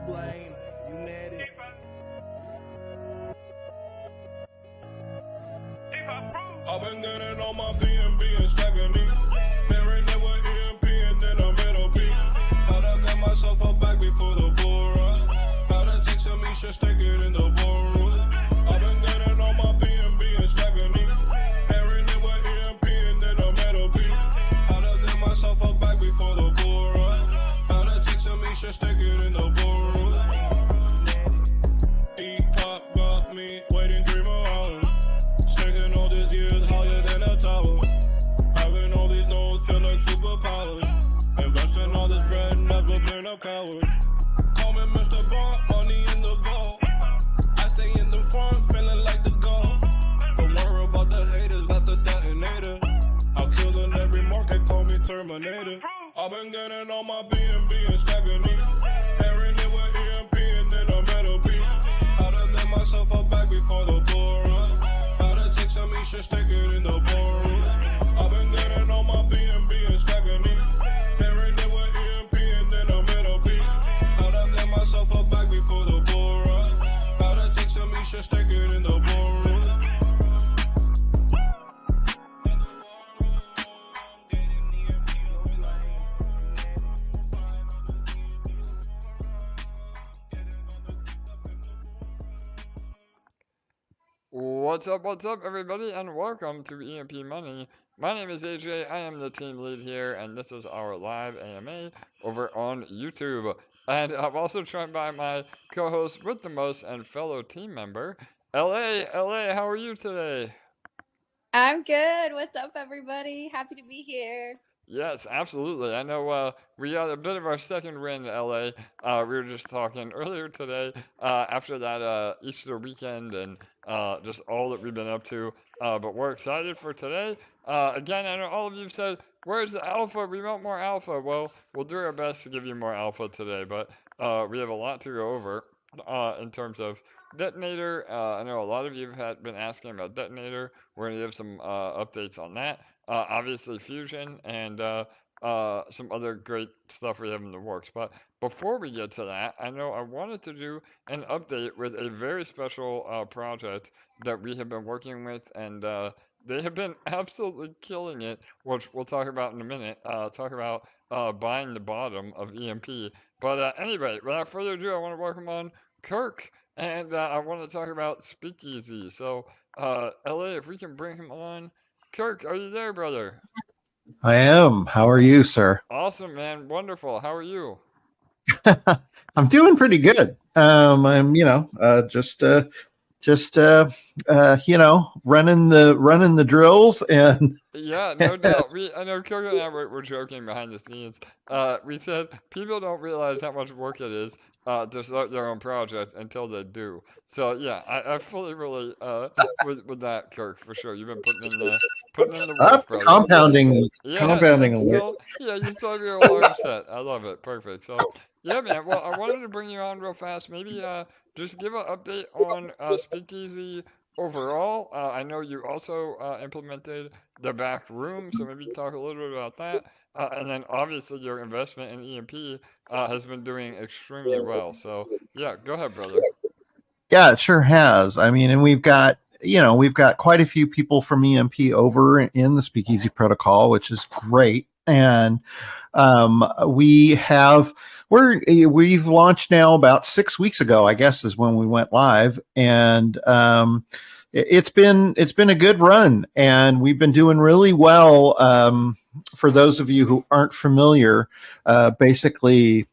blame, you net it. I've been getting on my BNB and stacking these. Pairing it with EMP and then I'm middle P. How to get myself a bag before the bull run. How to take some Eshare, stick it in the ballroom. I've been getting on my BNB and stacking these. Pairing it with EMP and then I'm middle P. How to get myself a bag before the bull run. How to take some Eshare, stick it in the ballroom. E-pop got me waiting 3 more hours. Sticking all these years higher than a tower. Having all these nodes feel like superpowers. Investing all this bread, never been a coward. Call me Mr. Bond, money in the vault. I stay in the front, feeling like the goal. Don't worry about the haters, got the detonator. I'll kill in every market, call me Terminator. I've been getting on my BNB and stacking these. Pairing it with EMP and then I'm middle P. How to get myself a bag before the bull run. Some Eshare, stick it in the ballroom. I've been getting on my BNB and stacking these. Pairing it with EMP and then I'm middle P. How to get myself a bag before the bull run. How to take some Eshare, stick it in the ballroom. What's up, everybody, and welcome to EMP.Money. My name is AJ, I am the team lead here, and this is our live AMA over on YouTube. And I'm also joined by my co-host with the most and fellow team member, LA. LA, how are you today? I'm good. What's up, everybody? Happy to be here. Yes, absolutely. I know we got a bit of our second win in LA. We were just talking earlier today after that Easter weekend and just all that we've been up to. But we're excited for today. Again, I know all of you said, where's the alpha? We want more alpha. Well, we'll do our best to give you more alpha today, but we have a lot to go over in terms of Detonator. I know a lot of you have been asking about Detonator. We're going to give some updates on that. Obviously Fusion and some other great stuff we have in the works. But before we get to that, I know I wanted to do an update with a very special project that we have been working with, and they have been absolutely killing it, which we'll talk about in a minute. Talk about buying the bottom of EMP. But anyway, without further ado, I want to welcome on Kirk, and I want to talk about Speakeasy. So, LA, if we can bring him on. Kirk, are you there, brother? I am. How are you, sir? Awesome, man. Wonderful. How are you? I'm doing pretty good. I'm, just running the drills and. Yeah, no doubt. I know Kirk and I were joking behind the scenes. We said people don't realize how much work it is to start their own project until they do. So yeah, I fully relate with that, Kirk, for sure. You've been putting in the work, brother. Compounding still, yeah, you still have your alarm set. I love it. Perfect. So yeah, man. Well, I wanted to bring you on real fast. Maybe just give an update on Speakeasy overall. I know you also implemented the back room, so maybe talk a little bit about that. And then obviously your investment in EMP has been doing extremely well. So yeah, go ahead, brother. Yeah, it sure has. I mean, and we've got quite a few people from EMP over in the Speakeasy protocol, which is great. And we've launched now about 6 weeks ago, I guess, is when we went live, and it's been a good run, and we've been doing really well. For those of you who aren't familiar, basically,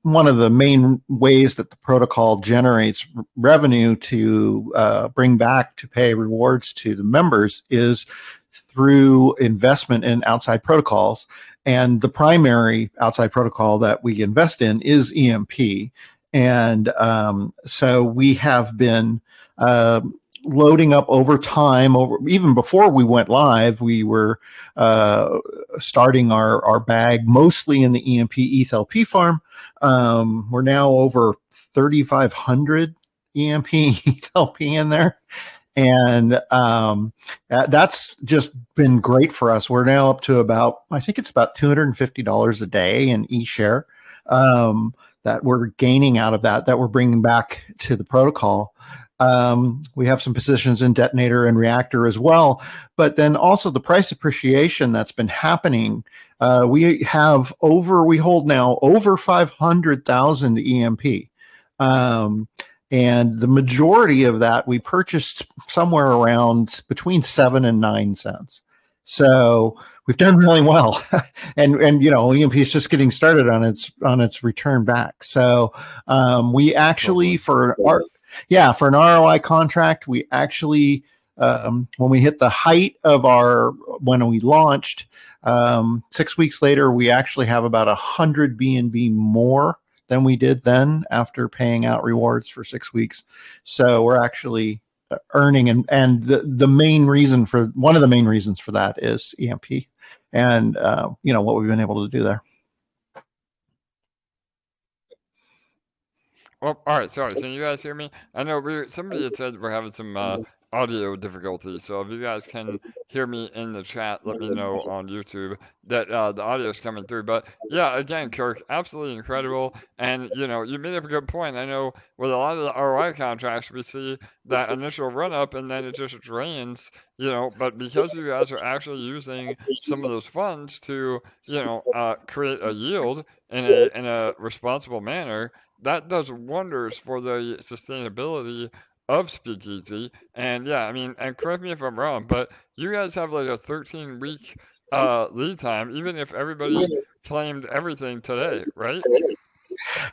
one of the main ways that the protocol generates revenue to bring back to pay rewards to the members is through investment in outside protocols. And the primary outside protocol that we invest in is EMP. And so we have been loading up over time. Even before we went live, we were starting our bag mostly in the EMP ETH-LP farm. We're now over 3,500 EMP ETH-LP in there. And that's just been great for us. We're now up to I think it's about $250 a day in Eshare. that we're gaining out of that we're bringing back to the protocol. We have some positions in Detonator and Reactor as well, but then also the price appreciation that's been happening. We hold now over 500,000 EMP. And the majority of that we purchased somewhere around between 7 and 9 cents. So we've done really well. and EMP is just getting started on its return back. So we actually, for an ROI contract, we actually, when we hit the height of when we launched, 6 weeks later, we actually have about 100 BNB more than we did then after paying out rewards for 6 weeks. So we're actually earning, and one of the main reasons for that is EMP and what we've been able to do there. Well, all right, sorry, can you guys hear me? I know somebody had said we're having some audio difficulties, so if you guys can hear me in the chat, let me know on YouTube that the audio is coming through. But yeah, again, Kirk, absolutely incredible. And you made up a good point. I know with a lot of the ROI contracts, we see that initial run up and then it just drains, but because you guys are actually using some of those funds to, create a yield in a responsible manner, that does wonders for the sustainability of Speakeasy. And yeah, I mean, and correct me if I'm wrong, but you guys have like a 13-week lead time, even if everybody claimed everything today, right?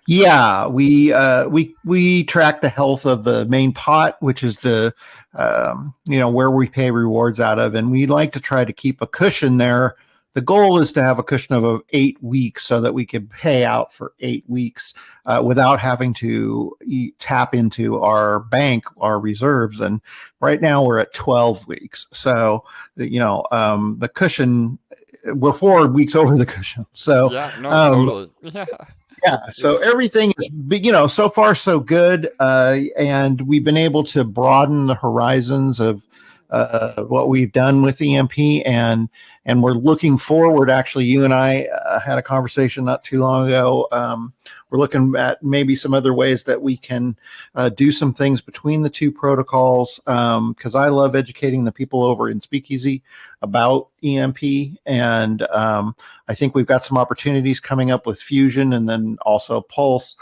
Yeah, we track the health of the main pot, which is the where we pay rewards out of, and we like to try to keep a cushion there. The goal is to have a cushion of 8 weeks so that we can pay out for 8 weeks without having to tap into our bank, our reserves. And right now we're at 12 weeks. So, the cushion, we're 4 weeks over the cushion. So, yeah, no, totally. Yeah. Yeah, so everything is, so far so good, and we've been able to broaden the horizons of what we've done with EMP, and we're looking forward. Actually, you and I had a conversation not too long ago. We're looking at maybe some other ways that we can do some things between the two protocols, because I love educating the people over in Speakeasy about EMP, and I think we've got some opportunities coming up with Fusion and then also Pulse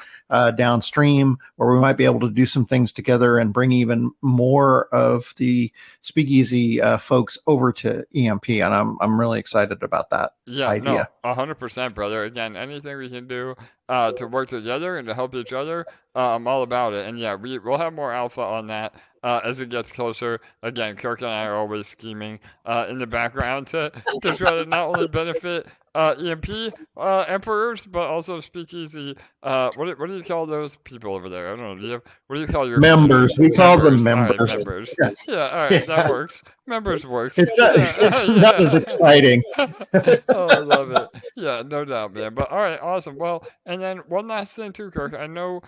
downstream, where we might be able to do some things together and bring even more of the Speakeasy folks over to EMP, and I'm really excited about that idea. No, 100%, brother. Again, anything we can do to work together and to help each other, I'm all about it. And yeah, we'll have more alpha on that as it gets closer. Again, Kirk and I are always scheming in the background to try to not only benefit EMP emperors, but also Speakeasy. What do you call those people over there? I don't know. What do you call your members? We call them members. All right, members. Yes. Yeah, all right, that works. Members works. It's not as exciting. Oh, I love it. Yeah, no doubt, man. But all right, awesome. Well, and then one last thing too, Kirk. I know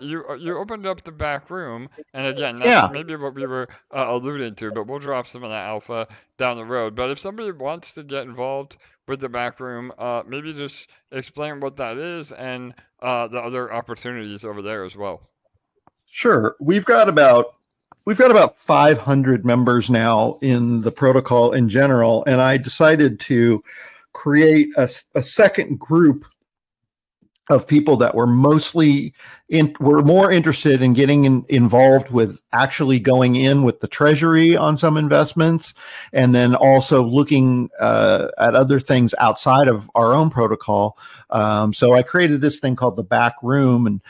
you opened up the back room, and again, that's maybe what we were alluding to, but we'll drop some of that alpha down the road. But if somebody wants to get involved with the back room, maybe just explain what that is and the other opportunities over there as well. Sure. We've got about 500 members now in the protocol in general, and I decided to create a second group of people that were were more interested in getting involved with actually going in with the treasury on some investments, and then also looking at other things outside of our own protocol. So I created this thing called the back room, and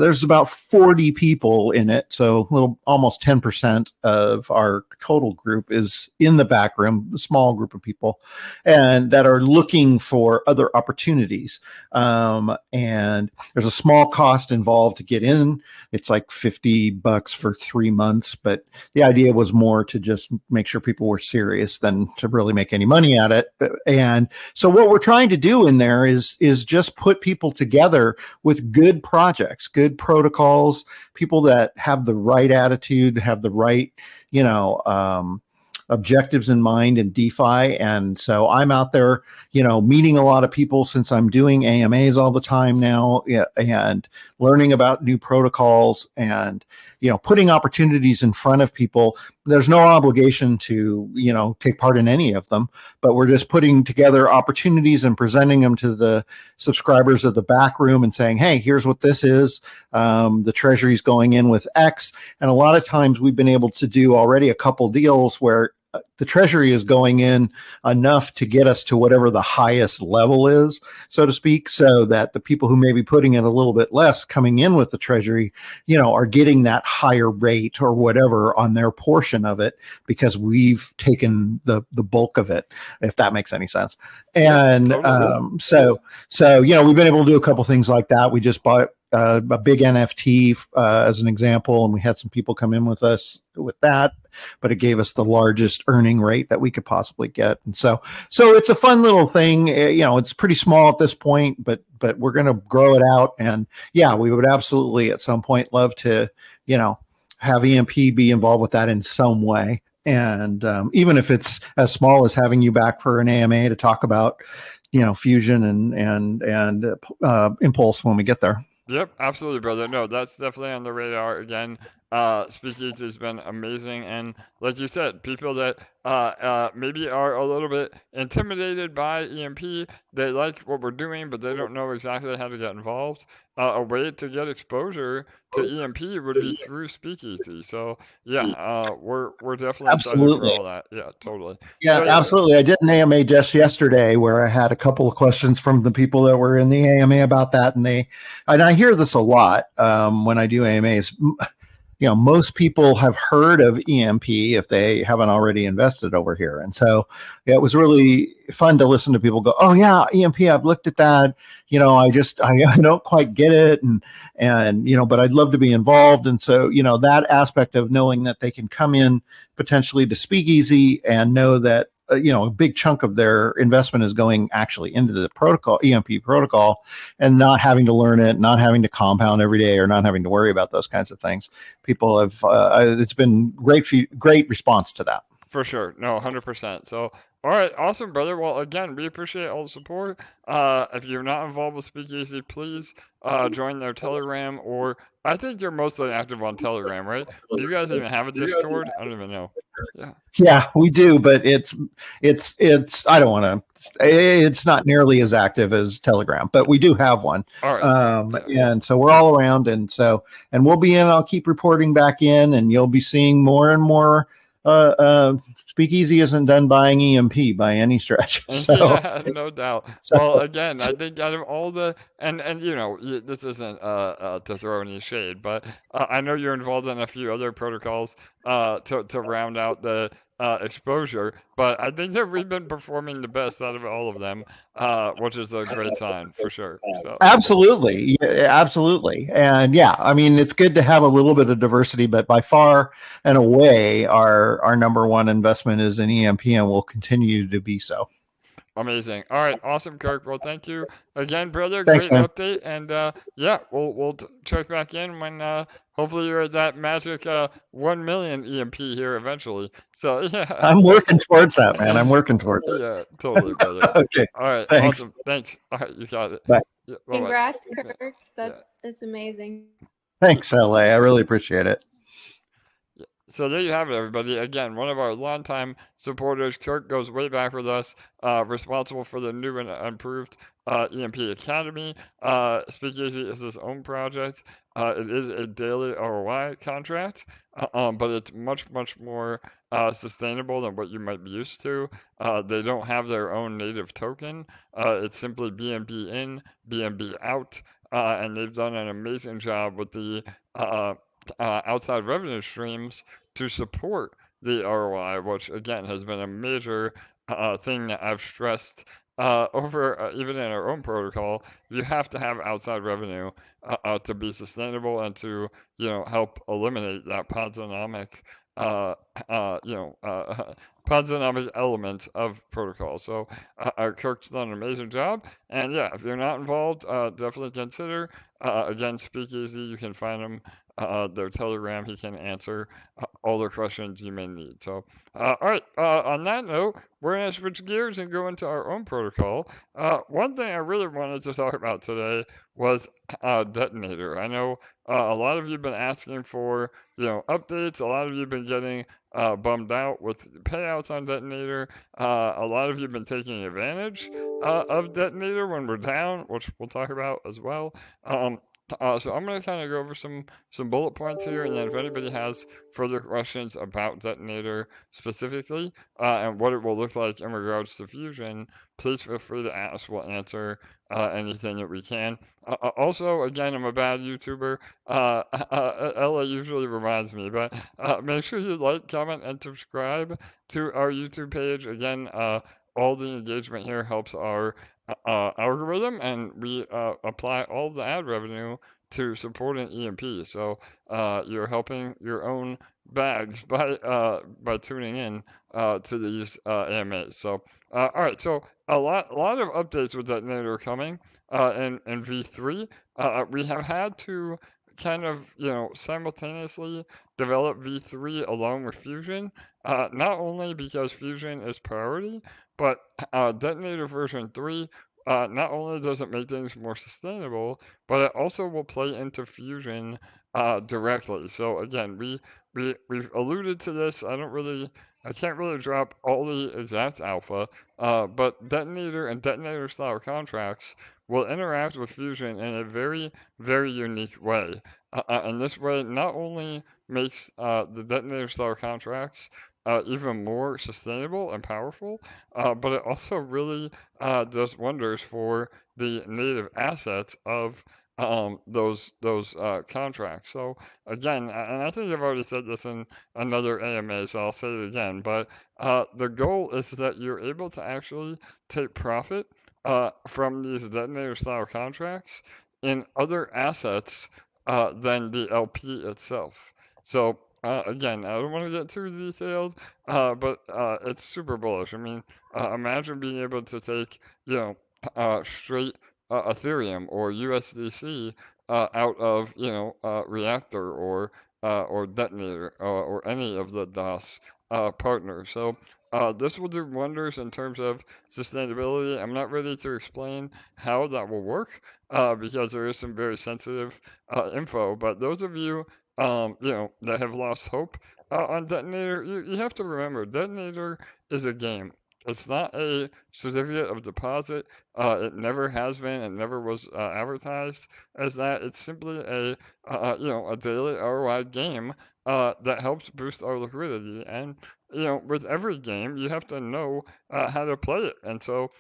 there's about 40 people in it. So almost 10% of our total group is in the back room, a small group of people, and that are looking for other opportunities. And there's a small cost involved to get in. It's like $50 for 3 months, but the idea was more to just make sure people were serious than to really make any money at it. And so what we're trying to do in there is just put people together with good projects, good protocols, people that have the right attitude, have the right, objectives in mind in DeFi. And so I'm out there, meeting a lot of people since I'm doing AMAs all the time now, and learning about new protocols and, putting opportunities in front of people. There's no obligation to, take part in any of them, but we're just putting together opportunities and presenting them to the subscribers of the back room and saying, hey, here's what this is. The treasury's going in with X. And a lot of times we've been able to do already a couple deals where the treasury is going in enough to get us to whatever the highest level is, so to speak, so that the people who may be putting in a little bit less coming in with the treasury, are getting that higher rate or whatever on their portion of it because we've taken the bulk of it, if that makes any sense. And so we've been able to do a couple things like that. We just bought a big NFT as an example, and we had some people come in with us with that, but it gave us the largest earning rate that we could possibly get. And so it's a fun little thing. It's pretty small at this point, but we're going to grow it out. And yeah, we would absolutely at some point love to, have EMP be involved with that in some way. And even if it's as small as having you back for an AMA to talk about, fusion and impulse when we get there. Yep, absolutely, brother. No, that's definitely on the radar. Again, Speakeasy has been amazing, and like you said, people that maybe are a little bit intimidated by EMP, they like what we're doing, but they don't know exactly how to get involved. A way to get exposure to EMP would be through Speakeasy. So yeah, we're definitely excited for all that. Yeah, totally. Yeah, so, absolutely. I did an AMA just yesterday where I had a couple of questions from the people that were in the AMA about that, and I hear this a lot when I do AMAs. Most people have heard of EMP if they haven't already invested over here. And so it was really fun to listen to people go, oh yeah, EMP, I've looked at that. I don't quite get it. And, but I'd love to be involved. And so, that aspect of knowing that they can come in potentially to Speakeasy and know that, a big chunk of their investment is going actually into the protocol, EMP protocol, and not having to learn it, not having to compound every day, or not having to worry about those kinds of things. People have, it's been great response to that. For sure. No, 100%. So, all right. Awesome, brother. Well, again, we appreciate all the support. If you're not involved with Speakeasy, please join their Telegram, or I think you're mostly active on Telegram, right? Do you guys even have a Discord? I don't even know. Yeah, we do, but it's I don't want to. It's not nearly as active as Telegram, but we do have one. All right. And so we're all around, and we'll be in. I'll keep reporting back in, and you'll be seeing more and more. Speakeasy isn't done buying EMP by any stretch. So. Yeah, no doubt. Well, again, I think out of all the and this isn't to throw any shade, but I know you're involved in a few other protocols to round out the exposure, but I think that we've been performing the best out of all of them, which is a great sign for sure. So. Absolutely. And yeah, I mean, it's good to have a little bit of diversity, but by far and away, our number one investment is in EMP and will continue to be so. Amazing. All right. Awesome, Kirk. Well, thank you again, brother. Thanks, great man. Update. And yeah, we'll check back in when hopefully you're at that magic 1 million EMP here eventually. So yeah. I'm working towards that, man. I'm working towards it. Yeah, totally, brother. Okay. All right. Thanks. Awesome. Thanks. All right. You got it. Bye. Yeah, Congrats, Kirk. That's amazing. Thanks, LA. I really appreciate it. So there you have it, everybody. Again, one of our longtime supporters, Kirk, goes way back with us, responsible for the new and improved EMP Academy. Speakeasy is his own project. It is a daily ROI contract, but it's much, much more sustainable than what you might be used to. They don't have their own native token. It's simply BNB in, BNB out, and they've done an amazing job with the outside revenue streams to support the ROI, which again has been a major thing that I've stressed over even in our own protocol. You have to have outside revenue to be sustainable and to help eliminate that podzonomic podzonomic element of protocol. So Kirk's done an amazing job, and yeah, if you're not involved, definitely consider. Again, Speakeasy, you can find them their Telegram. He can answer all the questions you may need. So, all right, on that note, we're going to switch gears and go into our own protocol. One thing I really wanted to talk about today was Detonator. I know a lot of you have been asking for, updates. A lot of you have been getting bummed out with payouts on Detonator. A lot of you have been taking advantage of Detonator when we're down, which we'll talk about as well. So I'm going to kind of go over some bullet points here, and then if anybody has further questions about Detonator specifically and what it will look like in regards to Fusion, please feel free to ask. We'll answer anything that we can. Also, again, I'm a bad YouTuber. Ella usually reminds me, but make sure you like, comment, and subscribe to our YouTube page. Again, all the engagement here helps our algorithm, and we apply all the ad revenue to supporting EMP. So you're helping your own bags by tuning in to these AMAs. So all right, so a lot of updates with Detonator coming in V3. We have had to kind of simultaneously develop V3 along with Fusion. Not only because Fusion is priority, but Detonator version 3 not only does it make things more sustainable, but it also will play into Fusion directly. So again, we've alluded to this. I can't really drop all the exact alpha, but Detonator and Detonator style contracts will interact with Fusion in a very, very unique way. And this way not only makes the Detonator style contracts even more sustainable and powerful, but it also really does wonders for the native assets of those contracts. So again, and I think I've already said this in another AMA, so I'll say it again, but the goal is that you're able to actually take profit from these Detonator style contracts in other assets than the LP itself. So again, I don't want to get too detailed, but it's super bullish. I mean, imagine being able to take, straight Ethereum or USDC out of, Reactor or Detonator or any of the DOS partners. So this will do wonders in terms of sustainability. I'm not ready to explain how that will work because there is some very sensitive info. But those of you, that have lost hope on Detonator, you have to remember Detonator is a game. It's not a certificate of deposit. It never has been. It never was advertised as that. It's simply a daily ROI game that helps boost our liquidity. And with every game, you have to know how to play it. And so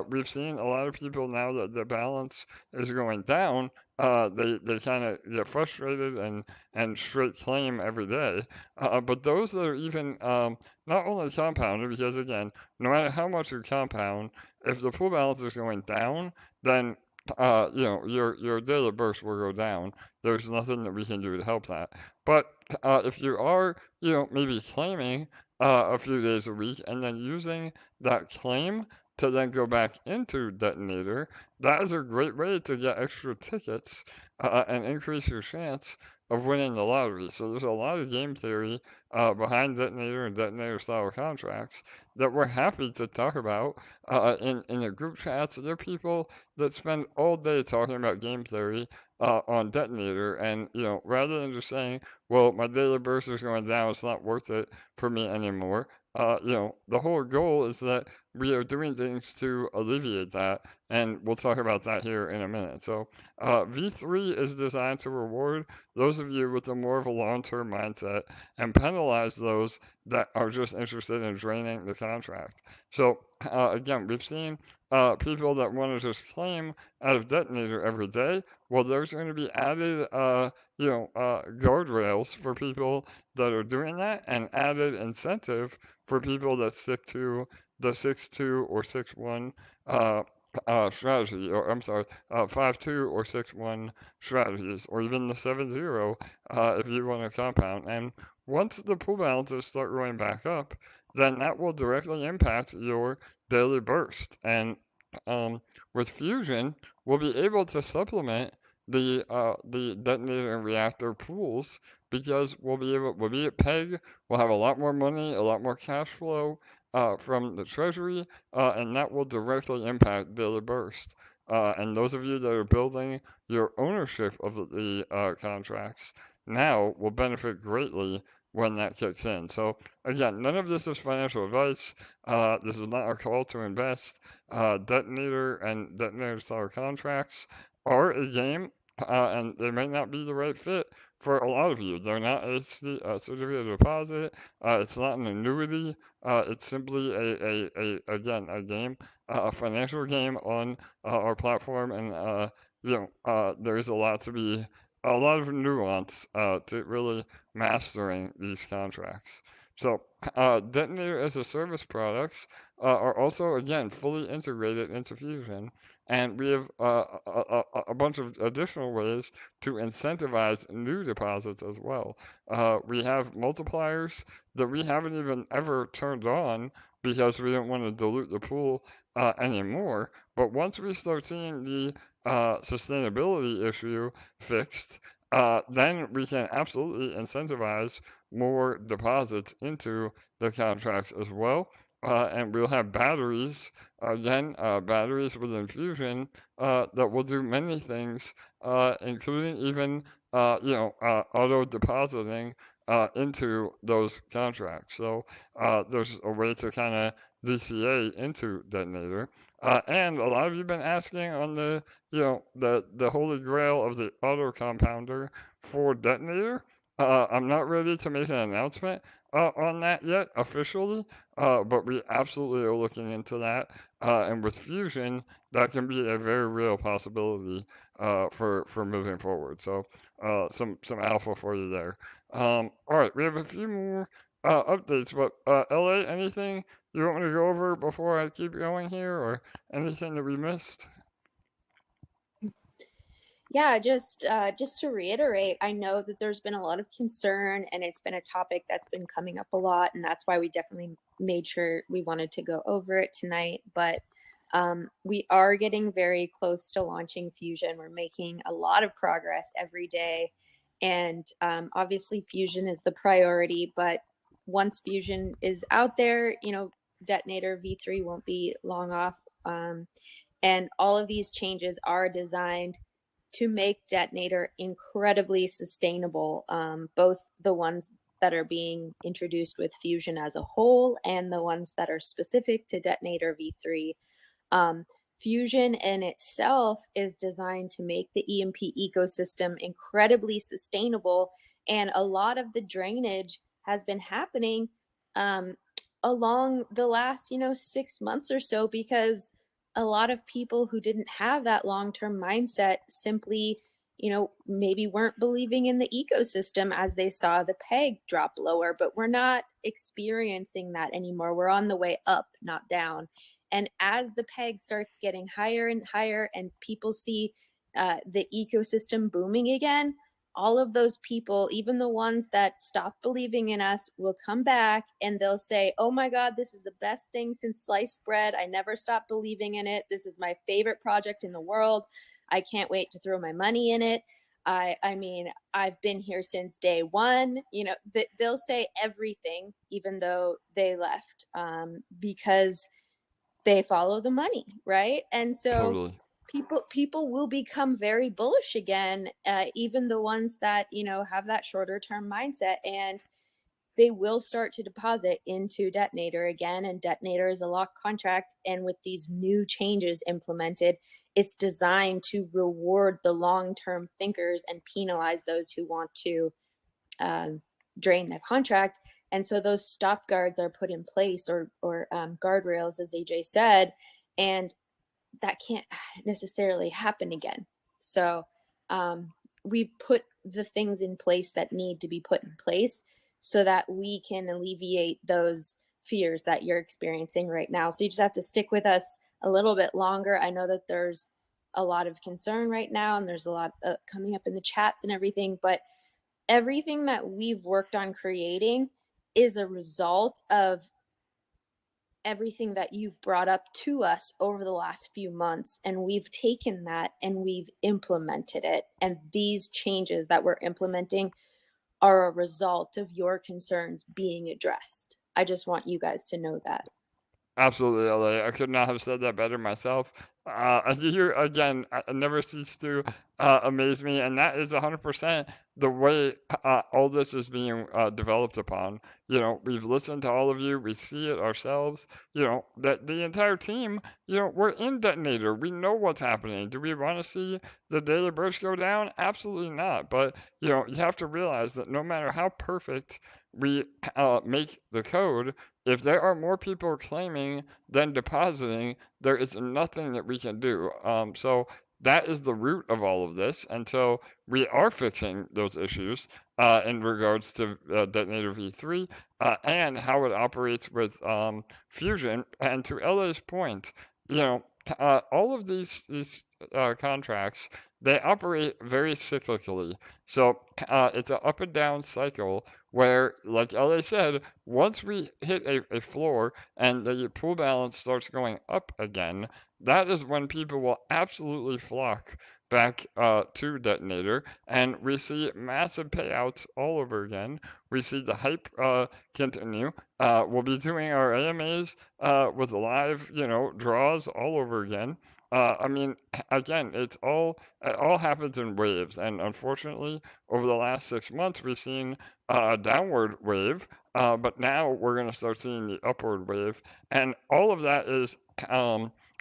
we've seen a lot of people now that the balance is going down. They kind of get frustrated and straight claim every day. But those that are even not only compounded, because again, no matter how much you compound, if the pool balance is going down, then your daily burst will go down. There's nothing that we can do to help that. But if you are, maybe claiming a few days a week and then using that claim to then go back into Detonator, that is a great way to get extra tickets and increase your chance of winning the lottery. So there's a lot of game theory behind Detonator and Detonator style contracts that we're happy to talk about in the group chats. There are people that spend all day talking about game theory on Detonator, and rather than just saying, well, my daily burst is going down, it's not worth it for me anymore. The whole goal is that we are doing things to alleviate that, and we'll talk about that here in a minute. So V3 is designed to reward those of you with a more of a long-term mindset and penalize those that are just interested in draining the contract. So again, we've seen people that want to just claim out of Detonator every day. Well, there's going to be added, guardrails for people that are doing that, and added incentive for people that stick to the 6-2 or 6-1 strategy, or I'm sorry, 5-2 or 6-1 strategies, or even the 7-0 if you want to compound. And once the pool balances start going back up, then that will directly impact your daily burst. And with Fusion, we'll be able to supplement the Detonator and Reactor pools, because we'll be at peg, we'll have a lot more money, a lot more cash flow from the treasury, and that will directly impact Daily Burst. And those of you that are building your ownership of the contracts now will benefit greatly when that kicks in. So again, none of this is financial advice. This is not a call to invest. Detonator and Detonator style contracts are a game, and they may not be the right fit for a lot of you. They're not a certificate of deposit. It's not an annuity. It's simply again a game, a financial game on our platform, and there's a lot of nuance to really mastering these contracts. So, Detonator as a service products are also, again, fully integrated into Fusion. And we have a bunch of additional ways to incentivize new deposits as well. We have multipliers that we haven't even ever turned on because we don't want to dilute the pool anymore. But once we start seeing the sustainability issue fixed, then we can absolutely incentivize more deposits into the contracts as well. And we'll have batteries, again, batteries with infusion that will do many things, including even, auto depositing into those contracts. So there's a way to kind of DCA into Detonator. And a lot of you have been asking on the holy grail of the auto compounder for Detonator. I'm not ready to make an announcement on that yet officially, but we absolutely are looking into that. And with Fusion, that can be a very real possibility for moving forward. So some alpha for you there. All right, we have a few more updates, but LA, anything you want me to go over before I keep going here, or anything that we missed? Yeah, just to reiterate, I know that there's been a lot of concern and it's been a topic that's been coming up a lot, and that's why we definitely made sure we wanted to go over it tonight. But we are getting very close to launching Fusion. We're making a lot of progress every day, and obviously Fusion is the priority, but once Fusion is out there, Detonator V3 won't be long off. And all of these changes are designed to make Detonator incredibly sustainable, both the ones that are being introduced with Fusion as a whole and the ones that are specific to Detonator V3. Fusion in itself is designed to make the EMP ecosystem incredibly sustainable, and a lot of the drainage has been happening along the last 6 months or so, because a lot of people who didn't have that long-term mindset simply maybe weren't believing in the ecosystem as they saw the peg drop lower. But we're not experiencing that anymore. We're on the way up, not down. And as the peg starts getting higher and higher and people see the ecosystem booming again, all of those people, even the ones that stopped believing in us, will come back and they'll say, oh my God, this is the best thing since sliced bread. I never stopped believing in it. This is my favorite project in the world. I can't wait to throw my money in it. I mean, I've been here since day one. They'll say everything, even though they left, because they follow the money, right? And so Totally. people will become very bullish again, even the ones that have that shorter term mindset, and they will start to deposit into Detonator again. And Detonator is a locked contract, and with these new changes implemented, it's designed to reward the long-term thinkers and penalize those who want to drain the contract. And so those stop guards are put in place, or guardrails, as AJ said, and that can't necessarily happen again. So we put the things in place that need to be put in place so that we can alleviate those fears that you're experiencing right now. So you just have to stick with us a little bit longer. I know that there's a lot of concern right now, and there's a lot coming up in the chats and everything, but everything that we've worked on creating is a result of everything that you've brought up to us over the last few months, and we've taken that and we've implemented it. And these changes that we're implementing are a result of your concerns being addressed. I just want you guys to know that. Absolutely, LA. I could not have said that better myself. You again, never cease to amaze me, and that is 100% the way all this is being developed upon. You know, we've listened to all of you, we see it ourselves. You know, that the entire team, you know, we're in Detonator. We know what's happening. Do we want to see the daily burst go down? Absolutely not. But you know, you have to realize that no matter how perfect we make the code, if there are more people claiming than depositing, there is nothing that we can do. So that is the root of all of this. And so we are fixing those issues in regards to Detonator v3 and how it operates with Fusion. And to LA's point, you know, all of these contracts, they operate very cyclically. So it's an up and down cycle where, like LA said, once we hit a floor and the pool balance starts going up again, that is when people will absolutely flock back to Detonator, and we see massive payouts all over again. We see the hype continue. We'll be doing our AMAs with live, you know, draws all over again. I mean, again, it all happens in waves, and unfortunately, over the last 6 months, we've seen a downward wave, but now we're going to start seeing the upward wave, and all of that is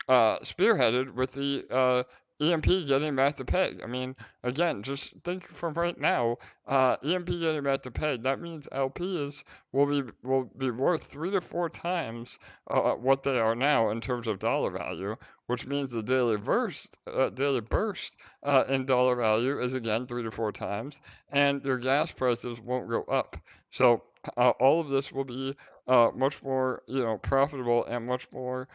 spearheaded with the EMP getting back to peg. I mean, again, just think from right now, EMP getting back to peg. That means LPs will be worth 3 to 4 times what they are now in terms of dollar value, which means the daily burst in dollar value is again 3 to 4 times, and your gas prices won't go up. So all of this will be much more, you know, profitable and much more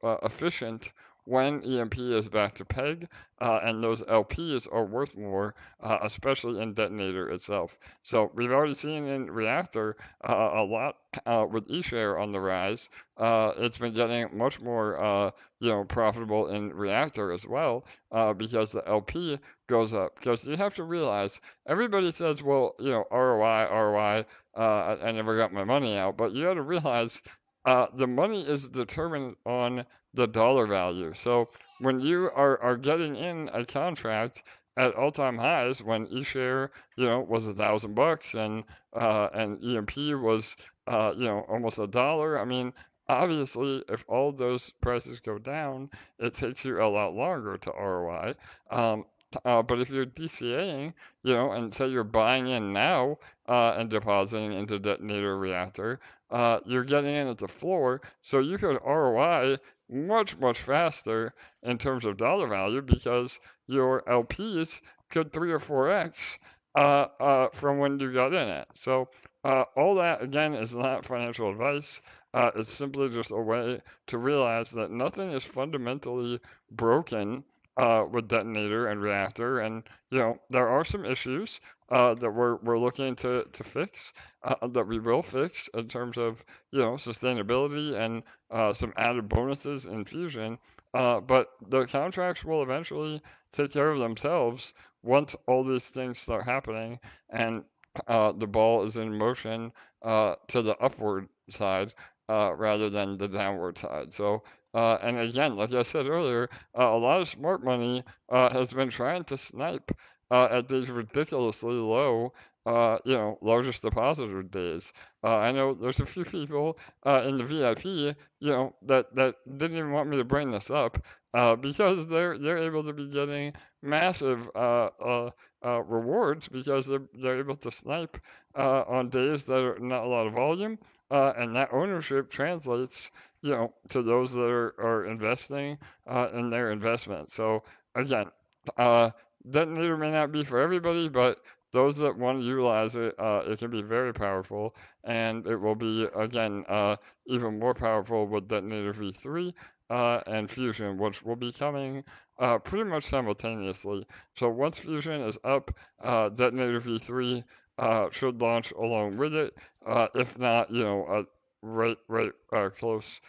efficient when EMP is back to peg, and those LPs are worth more, especially in Detonator itself. So we've already seen in Reactor a lot with Eshare on the rise. It's been getting much more, you know, profitable in Reactor as well, because the LP goes up. Because you have to realize, everybody says, well, you know, ROI, I never got my money out, but you got to realize the money is determined on the dollar value. So when you are getting in a contract at all-time highs, when Eshare, you know, was $1,000 and EMP was you know, almost $1, I mean, obviously, if all those prices go down, it takes you a lot longer to ROI. But if you're DCAing, you know, and say you're buying in now and depositing into Detonator Reactor, you're getting in at the floor, so you could ROI much faster in terms of dollar value because your LPs could 3 or 4x from when you got in it. So all that again is not financial advice. It's simply just a way to realize that nothing is fundamentally broken with Detonator and Reactor, and you know there are some issues that we're looking to fix, that we will fix in terms of, you know, sustainability and some added bonuses in Fusion. But the contracts will eventually take care of themselves once all these things start happening and the ball is in motion to the upward side rather than the downward side. So, and again, like I said earlier, a lot of smart money has been trying to snipe at these ridiculously low, you know, largest depositor days. I know there's a few people in the VIP, you know, that didn't even want me to bring this up because they're able to be getting massive rewards because they're able to snipe on days that are not a lot of volume, and that ownership translates, you know, to those that are investing in their investment. So again, Detonator may not be for everybody, but those that want to utilize it, it can be very powerful, and it will be again even more powerful with Detonator v3 and Fusion, which will be coming pretty much simultaneously. So once Fusion is up, Detonator v3 should launch along with it. If not, you know, right close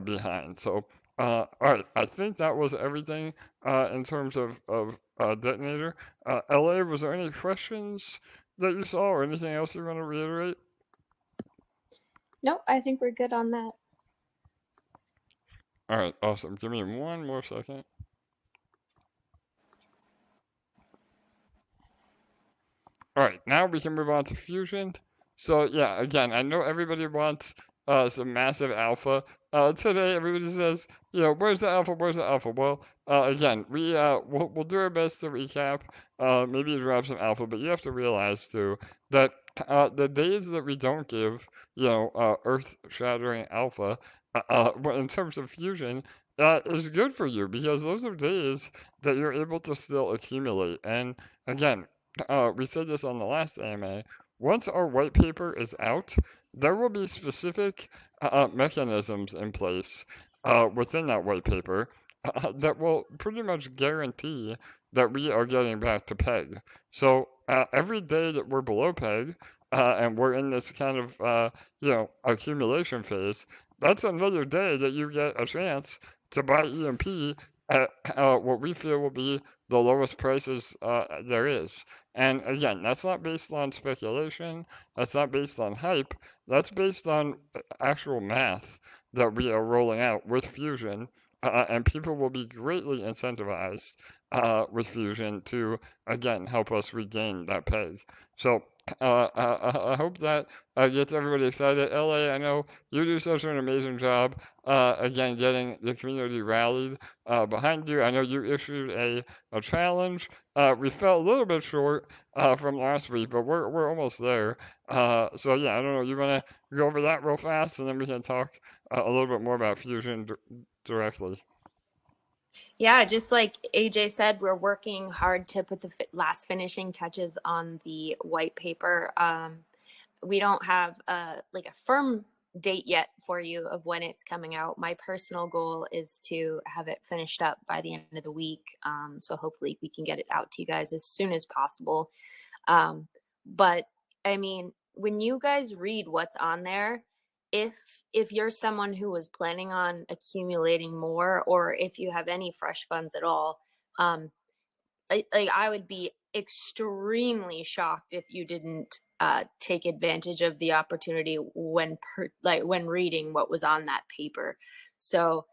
behind. So, all right, I think that was everything in terms of Detonator. LA, was there any questions that you saw or anything else you want to reiterate? Nope, I think we're good on that. All right, awesome. Give me one more second. All right, now we can move on to Fusion. So yeah, again, I know everybody wants some massive alpha. Today, everybody says, where's the alpha? Where's the alpha? Well, again, we'll do our best to recap, maybe drop some alpha, but you have to realize too that the days that we don't give, earth-shattering alpha, in terms of Fusion, is good for you because those are days that you're able to still accumulate. And again, we said this on the last AMA. Once our white paper is out, there will be specific mechanisms in place within that white paper that will pretty much guarantee that we are getting back to peg. So every day that we're below peg and we're in this kind of accumulation phase, that's another day that you get a chance to buy EMP at what we feel will be the lowest prices there is. And again, that's not based on speculation, that's not based on hype, that's based on actual math that we are rolling out with Fusion. And people will be greatly incentivized with Fusion to, again, help us regain that peg. So I hope that gets everybody excited. LA, I know you do such an amazing job, again, getting the community rallied behind you. I know you issued a challenge. We fell a little bit short from last week, but we're almost there. So yeah, I don't know. You want to go over that real fast, and then we can talk a little bit more about Fusion directly. Yeah, just like AJ said, we're working hard to put the last finishing touches on the white paper. We don't have a firm date yet for you of when it's coming out. My personal goal is to have it finished up by the end of the week. So hopefully we can get it out to you guys as soon as possible. But I mean, when you guys read what's on there, if you're someone who was planning on accumulating more, or if you have any fresh funds at all, I would be extremely shocked if you didn't take advantage of the opportunity when reading what was on that paper. So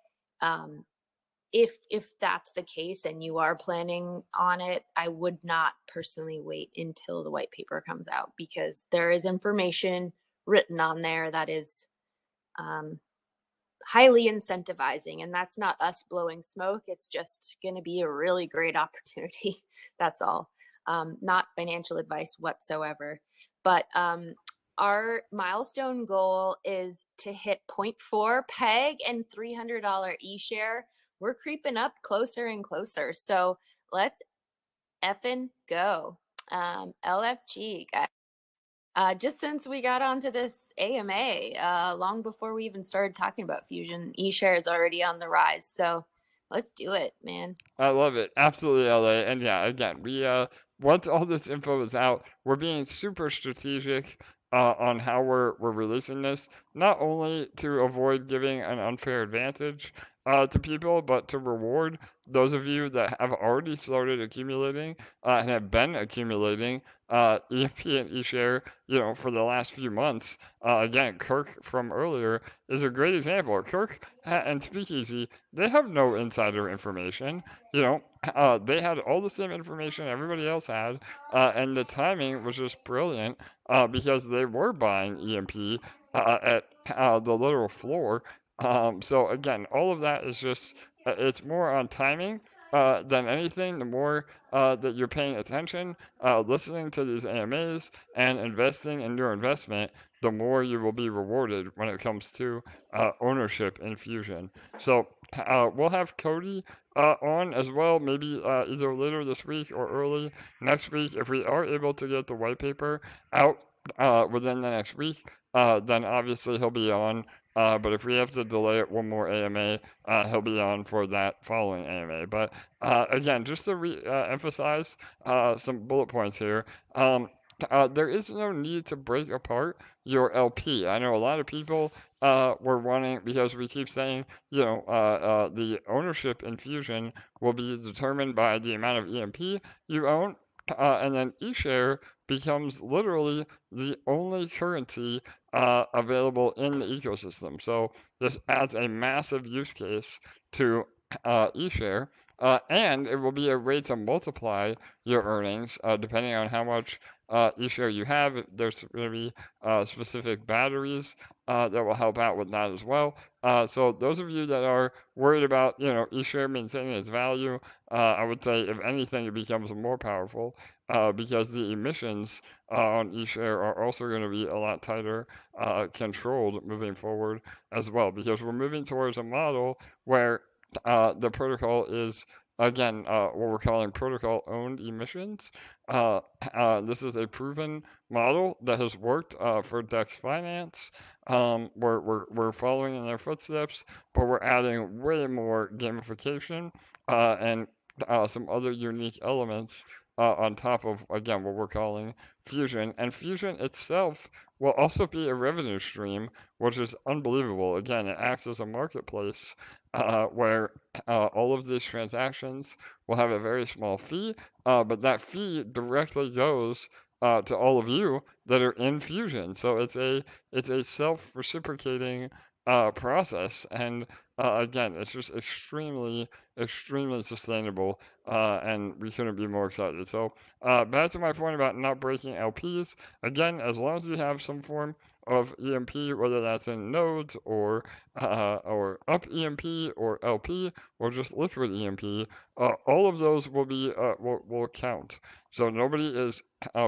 if that's the case and you are planning on it, I would not personally wait until the white paper comes out, because there is information written on there that is highly incentivizing, and that's not us blowing smoke. It's just going to be a really great opportunity. That's all. Not financial advice whatsoever. But our milestone goal is to hit 0.4 peg and $300 Eshare. We're creeping up closer and closer. So let's effing go. LFG, guys. Just since we got onto this AMA, long before we even started talking about Fusion, eShare is already on the rise. So let's do it, man. I love it. Absolutely, LA. And yeah, again, we once all this info is out, we're being super strategic on how we're releasing this, not only to avoid giving an unfair advantage to people, but to reward those of you that have already started accumulating and have been accumulating EMP and eShare, for the last few months. Again, Kirk from earlier is a great example. Kirk and Speakeasy, they have no insider information. They had all the same information everybody else had, and the timing was just brilliant because they were buying EMP at the literal floor. So again, all of that is just, it's more on timing than anything. The more that you're paying attention, listening to these AMAs, and investing in your investment, the more you will be rewarded when it comes to ownership in Fusion. So we'll have Cody on as well, maybe either later this week or early next week. If we are able to get the white paper out within the next week, then obviously he'll be on. But if we have to delay it one more AMA, he'll be on for that following AMA. But again, just to emphasize some bullet points here. there is no need to break apart your LP. I know a lot of people were wanting, because we keep saying, the ownership in Fusion will be determined by the amount of EMP you own, and then eShare becomes literally the only currency available in the ecosystem. So this adds a massive use case to eShare. And it will be a way to multiply your earnings depending on how much eShare you have. There's going to be specific batteries that will help out with that as well. So those of you that are worried about, eShare maintaining its value, I would say if anything, it becomes more powerful because the emissions on eShare are also going to be a lot tighter controlled moving forward as well, because we're moving towards a model where the protocol is again what we're calling protocol owned emissions. This is a proven model that has worked for DEX finance. We're following in their footsteps, but we're adding way more gamification and some other unique elements on top of, again, what we're calling Fusion. And Fusion itself will also be a revenue stream, which is unbelievable. Again, it acts as a marketplace where all of these transactions will have a very small fee, but that fee directly goes to all of you that are in Fusion. So it's a self-reciprocating process, and again, it's just extremely sustainable, and we couldn't be more excited. So back to my point about not breaking LPs. Again, as long as you have some form of EMP, whether that's in nodes or up EMP or LP or just liquid EMP, all of those will count. So nobody is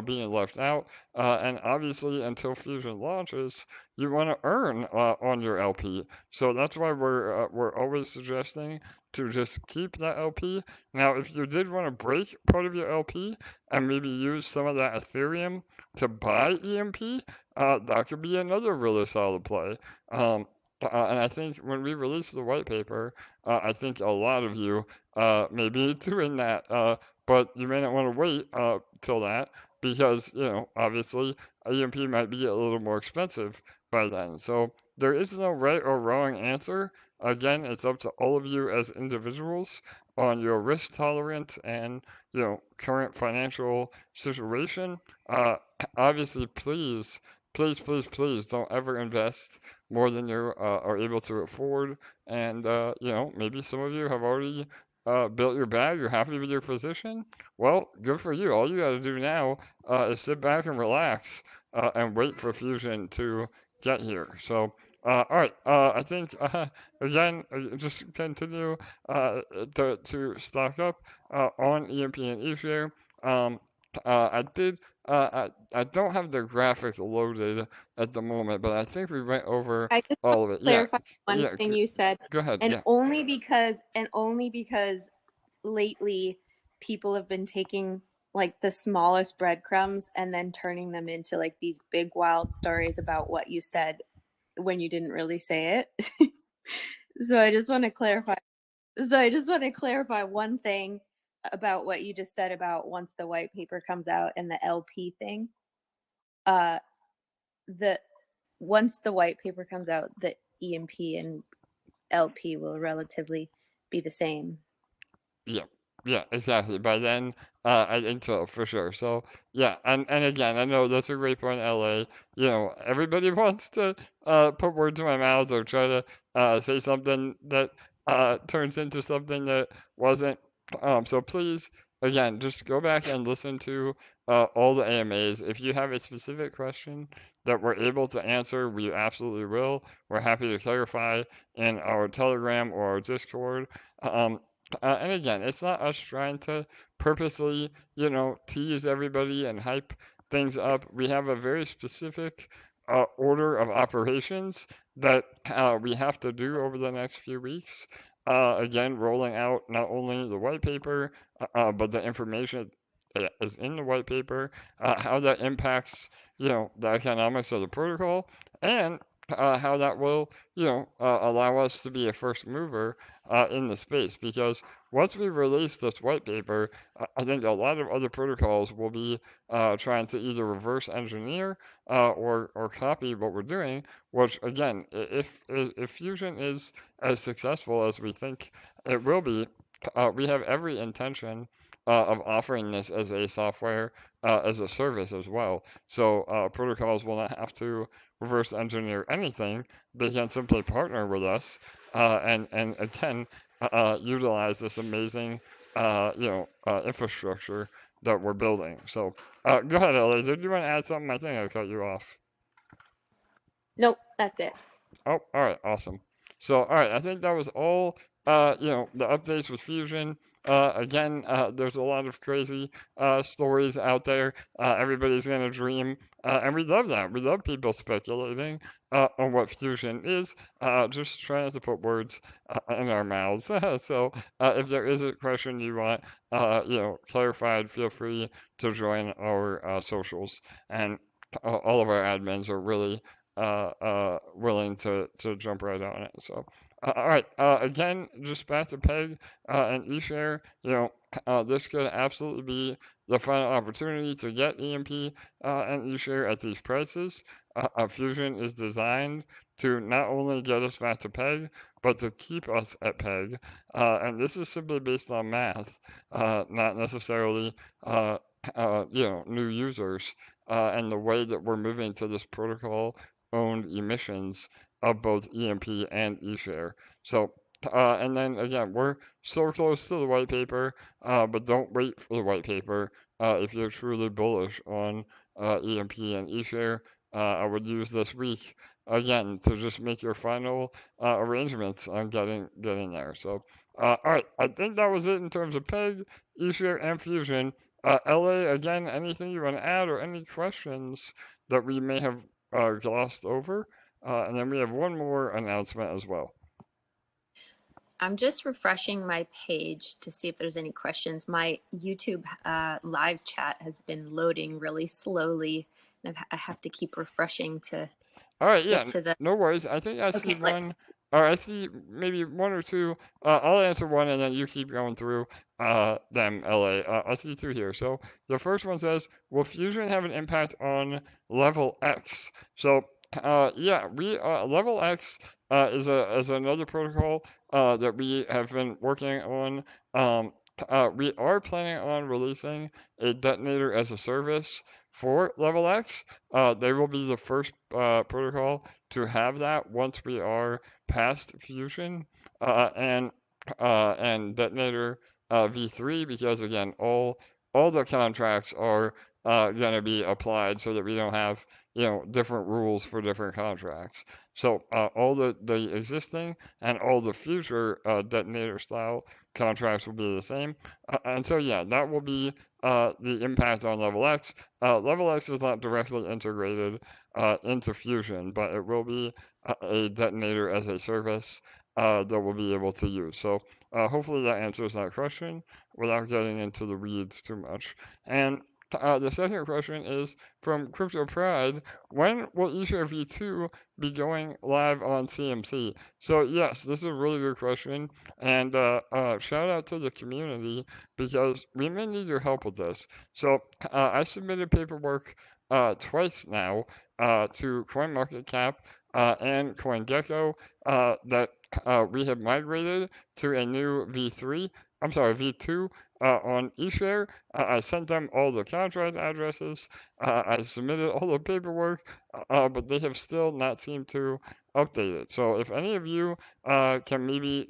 being left out. And obviously, until Fusion launches, you want to earn on your LP. So that's why we're always suggesting to just keep that LP. Now, if you did want to break part of your LP and maybe use some of that Ethereum to buy EMP, that could be another really solid play. And I think when we release the white paper, I think a lot of you may be doing that, but you may not want to wait till that because, obviously EMP might be a little more expensive by then. So there is no right or wrong answer. Again, it's up to all of you as individuals on your risk tolerance and, current financial situation. Obviously, please don't ever invest more than you are able to afford. And, maybe some of you have already built your bag, you're happy with your position. Well, good for you. All you got to do now is sit back and relax and wait for Fusion to get here. So, all right, I think, again, just continue to stock up on EMP and eShare. I did. I don't have the graphic loaded at the moment, but I think we went over I just want all of to it. clarify one Yeah, thing you said, go ahead. and Yeah. only because lately people have been taking like the smallest breadcrumbs and then turning them into like these big wild stories about what you said when you didn't really say it. So I just want to clarify. So I just want to clarify one thing about what you just said about once the white paper comes out and the LP thing. The once the white paper comes out, the EMP and LP will relatively be the same. Yeah, exactly. By then, I think so for sure. So yeah, and again, I know that's a great point, LA. Everybody wants to put words in my mouth or try to say something that turns into something that wasn't. So please, again, just go back and listen to all the AMAs. If you have a specific question that we're able to answer, we absolutely will. We're happy to clarify in our Telegram or our Discord. And again, it's not us trying to purposely, tease everybody and hype things up. We have a very specific order of operations that we have to do over the next few weeks. Again, rolling out not only the white paper, but the information that is in the white paper, how that impacts, the economics of the protocol, and how that will, allow us to be a first mover in the space. Because once we release this white paper, I think a lot of other protocols will be trying to either reverse engineer or copy what we're doing. Which again, if Fusion is as successful as we think it will be, we have every intention of offering this as a software as a service as well. So protocols will not have to reverse engineer anything. They can simply partner with us and again utilize this amazing infrastructure that we're building. So go ahead, Ellie. Did you want to add something? I think I cut you off. Nope, that's it. Oh, all right, awesome. So, all right, I think that was all, the updates with Fusion. Again, there's a lot of crazy stories out there. Everybody's gonna dream, and we love that. We love people speculating on what Fusion is, just trying to put words in our mouths. So, if there is a question you want, clarified, feel free to join our socials, and all of our admins are really willing to jump right on it. So, all right. Again, just back to Peg and Eshare. This could absolutely be the final opportunity to get EMP and Eshare at these prices. Fusion is designed to not only get us back to Peg, but to keep us at Peg. And this is simply based on math, not necessarily, new users. And the way that we're moving to this protocol owned emissions of both EMP and eShare. So, and then again, we're so close to the white paper, but don't wait for the white paper if you're truly bullish on EMP and eShare. I would use this week again to just make your final arrangements on getting there. So, all right, I think that was it in terms of Peg, eShare, and Fusion. LA, again, anything you want to add or any questions that we may have glossed over? And then we have one more announcement as well. I'm just refreshing my page to see if there's any questions. My YouTube live chat has been loading really slowly, and I have to keep refreshing to All right, yeah, get to the. no worries. I think I see Okay, one, or I see maybe one or two. I'll answer one and then you keep going through them, LA. I see two here. So the first one says, will Fusion have an impact on level X? So yeah, we level X is another protocol that we have been working on. We are planning on releasing a detonator as a service for level X. They will be the first protocol to have that once we are past Fusion and detonator v3, because again, all the contracts are going to be applied so that we don't have different rules for different contracts. So all the existing and all the future detonator style contracts will be the same. And so yeah, that will be the impact on level X. Level X is not directly integrated into Fusion, but it will be a detonator as a service that we'll be able to use. So hopefully that answers that question without getting into the weeds too much. And the second question is from Crypto Pride. When will eShare v2 be going live on CMC? So yes, this is a really good question, and shout out to the community because we may need your help with this. So I submitted paperwork twice now to CoinMarketCap and CoinGecko that we have migrated to a new V3. I'm sorry, V2 on eShare. I sent them all the contract addresses. I submitted all the paperwork, but they have still not seemed to update it. So if any of you can maybe,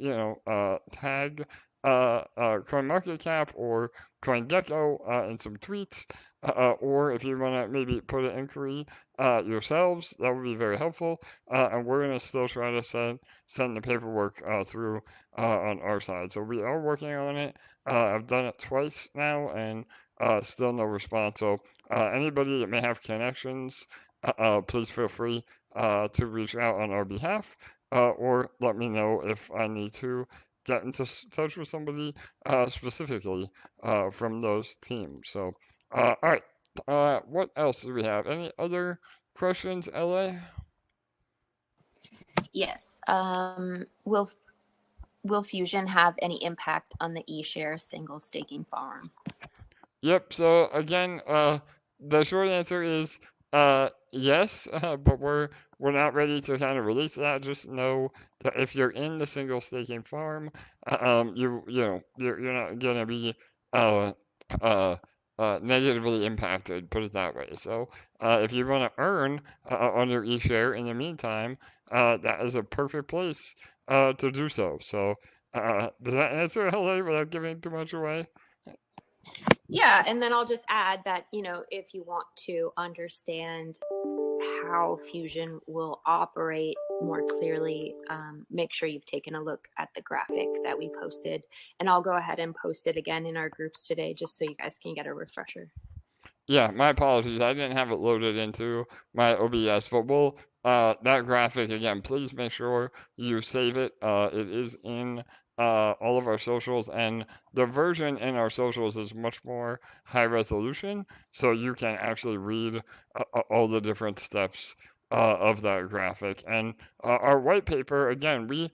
tag CoinMarketCap or CoinGecko in some tweets, or if you want to maybe put an inquiry yourselves, that would be very helpful. And we're going to still try to send the paperwork through on our side. So we are working on it. I've done it twice now and still no response. So anybody that may have connections, please feel free to reach out on our behalf or let me know if I need to get into touch with somebody specifically from those teams. So, all right. What else do we have? Any other questions, LA? Yes. Will Fusion have any impact on the Eshare single staking farm? Yep. So again, the short answer is yes, but we're not ready to kind of release that. Just know that if you're in the single staking farm, you're not gonna be uh, uh, negatively impacted. Put it that way. So if you want to earn on your eShare in the meantime, that is a perfect place to do so. So does that answer, LA, without giving too much away? Yeah, and then I'll just add that, if you want to understand how Fusion will operate more clearly, make sure you've taken a look at the graphic that we posted. And I'll go ahead and post it again in our groups today, just so you guys can get a refresher. Yeah, my apologies. I didn't have it loaded into my OBS, but we'll that graphic again. Please make sure you save it. It is in all of our socials, and the version in our socials is much more high resolution, so you can actually read all the different steps of that graphic. And our white paper, again, we've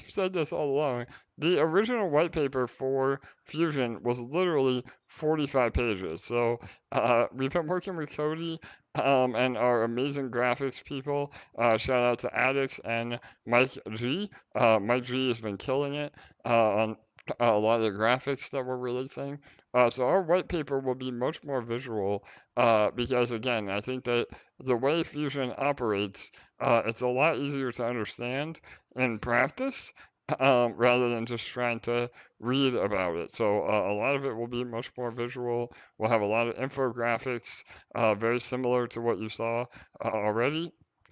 said this all along. The original white paper for Fusion was literally 45 pages. So we've been working with Cody and our amazing graphics people. Shout out to Addix and Mike G. Mike G has been killing it on a lot of the graphics that we're releasing. So our white paper will be much more visual because, again, I think that the way Fusion operates, it's a lot easier to understand in practice rather than just trying to read about it. So a lot of it will be much more visual. We'll have a lot of infographics, very similar to what you saw already.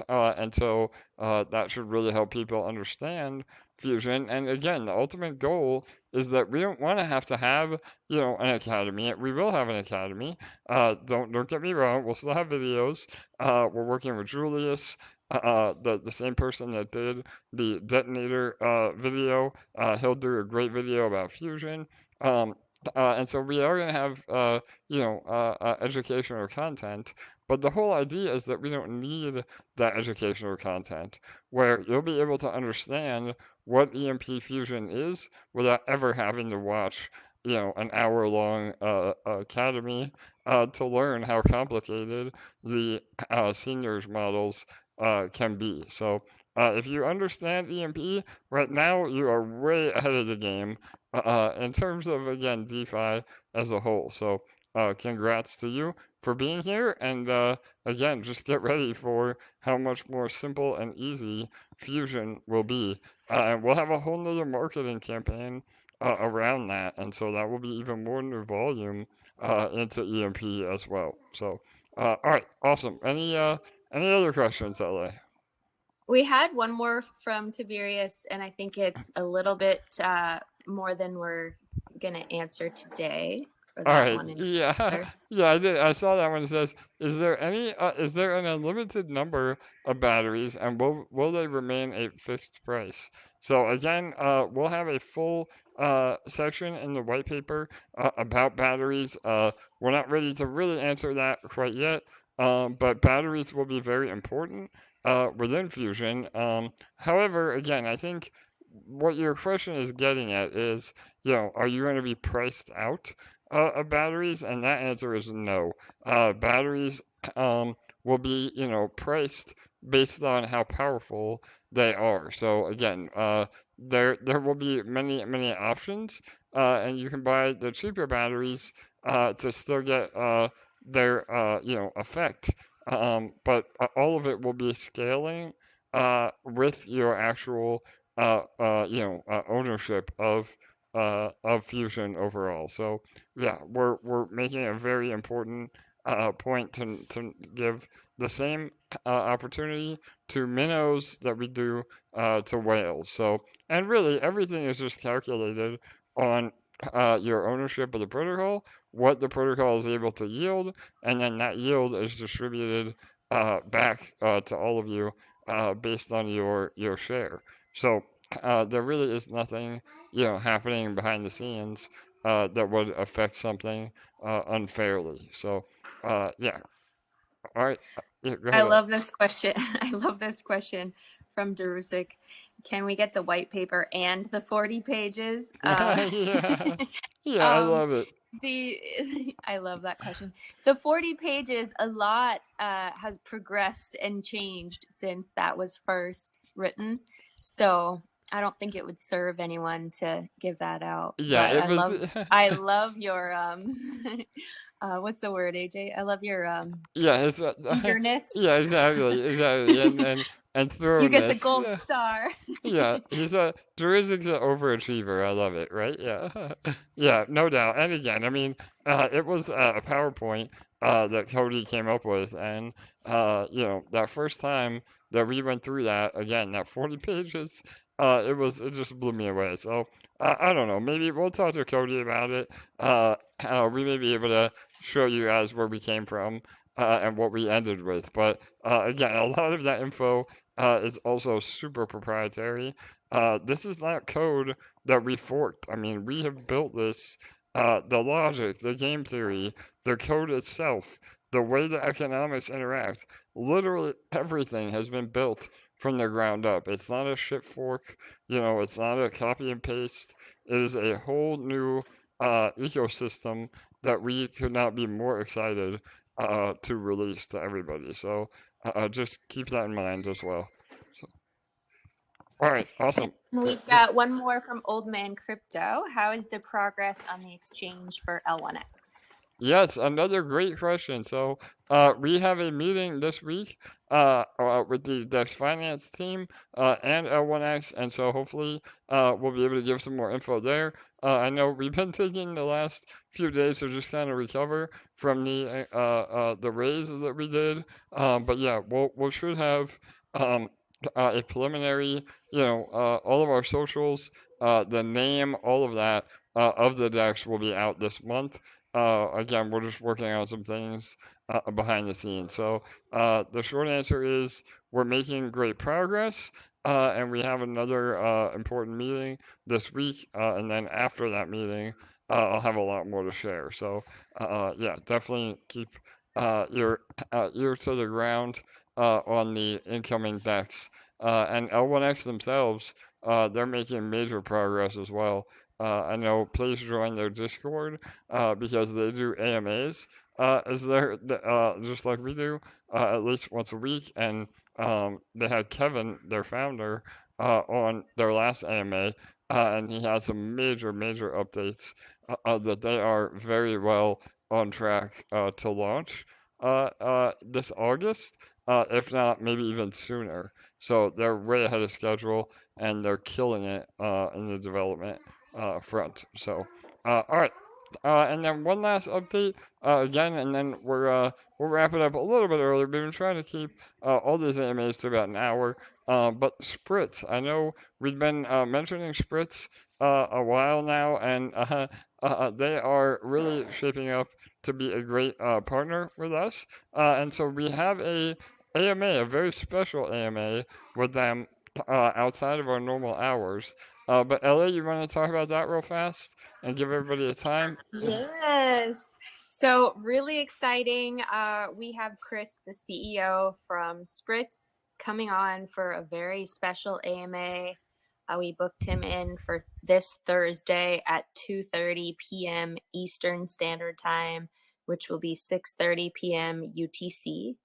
And so that should really help people understand Fusion. And again, the ultimate goal is that we don't want to have, an academy. We will have an academy. Don't get me wrong. We'll still have videos. We're working with Julius, the same person that did the detonator video. He'll do a great video about Fusion. And so we are going to have, educational content. But the whole idea is that we don't need that educational content, where you'll be able to understand what EMP Fusion is without ever having to watch, an hour-long academy to learn how complicated the seniors models can be. So if you understand EMP, right now you are way ahead of the game in terms of, again, DeFi as a whole. So congrats to you for being here. And again, just get ready for how much more simple and easy Fusion will be. And we'll have a whole nother marketing campaign around that. And so that will be even more new volume into EMP as well. So, all right, awesome. Any other questions, LA? We had one more from Tiberius, and I think it's a little bit more than we're going to answer today. All right. Yeah. Yeah, I did. I saw that one. It says, is there an unlimited number of batteries and will they remain a fixed price? So again, we'll have a full section in the white paper about batteries. We're not ready to really answer that quite yet, but batteries will be very important within Fusion. However, again, I think what your question is getting at is, are you going to be priced out of batteries? And that answer is no. Batteries will be, priced based on how powerful they are. So again, there will be many options, and you can buy the cheaper batteries to still get their effect. But all of it will be scaling with your actual ownership of Fusion overall. So yeah, we're making a very important point to give the same opportunity to minnows that we do to whales. So, and really everything is just calculated on your ownership of the protocol, what the protocol is able to yield, and then that yield is distributed back to all of you based on your share. So there really is nothing happening behind the scenes that would affect something unfairly. So yeah. All right. Yeah, go I ahead. love this question. I love this question from Darusik. Can we get the white paper and the 40 pages? Yeah, yeah, I Um, love it. I love that question. The 40 pages, a lot has progressed and changed since that was first written. So I don't think it would serve anyone to give that out. Yeah, But it was. I love your what's the word, AJ? I love your Yeah, it's eagerness. yeah, exactly, and You get the thoroughness. gold Yeah, star. yeah, Druid's an overachiever. I love it, right? Yeah, yeah, no doubt. And again, I mean, it was a PowerPoint that Cody came up with, and you know, that first time that we went through that, again, that 40 pages, it just blew me away. So I don't know, maybe we'll talk to Cody about it. We may be able to show you guys where we came from and what we ended with. But again, a lot of that info is also super proprietary. This is not code that we forked. I mean, we have built this, the logic, the game theory, the code itself, the way the economics interact. Literally everything has been built from the ground up. It's not a shit fork, you know, it's not a copy and paste. It is a whole new ecosystem that we could not be more excited to release to everybody. So just keep that in mind as well. So, all right, awesome. We've got one more from Old Man Crypto. How is the progress on the exchange for L1X? Yes, another great question. So we have a meeting this week with the DEX finance team and L1X, and so hopefully we'll be able to give some more info there. I know we've been taking the last few days to just kind of recover from the raise that we did, but yeah, we should have a preliminary, you know, all of our socials, the name, all of that of the DEX will be out this month. Again, we're just working on some things behind the scenes. So the short answer is we're making great progress, and we have another important meeting this week, and then after that meeting, I'll have a lot more to share. So yeah, definitely keep your ear to the ground on the incoming decks. And L1X themselves, they're making major progress as well. I know please join their Discord because they do AMAs just like we do at least once a week. And they had Kevin, their founder, on their last AMA, and he had some major updates that they are very well on track to launch this August, if not maybe even sooner. So they're way ahead of schedule and they're killing it in the development front. So, all right. And then one last update again, and then we'll wrap it up a little bit earlier. We've been trying to keep all these AMAs to about an hour. But Spritz, I know we've been mentioning Spritz a while now, and they are really shaping up to be a great partner with us. And so we have a AMA, a very special AMA with them outside of our normal hours. But Ellie, you want to talk about that real fast and give everybody a time? Yes. So really exciting. We have Chris, the CEO from Spritz, coming on for a very special AMA. We booked him in for this Thursday at 2:30 p.m. Eastern Standard Time, which will be 6:30 p.m. UTC.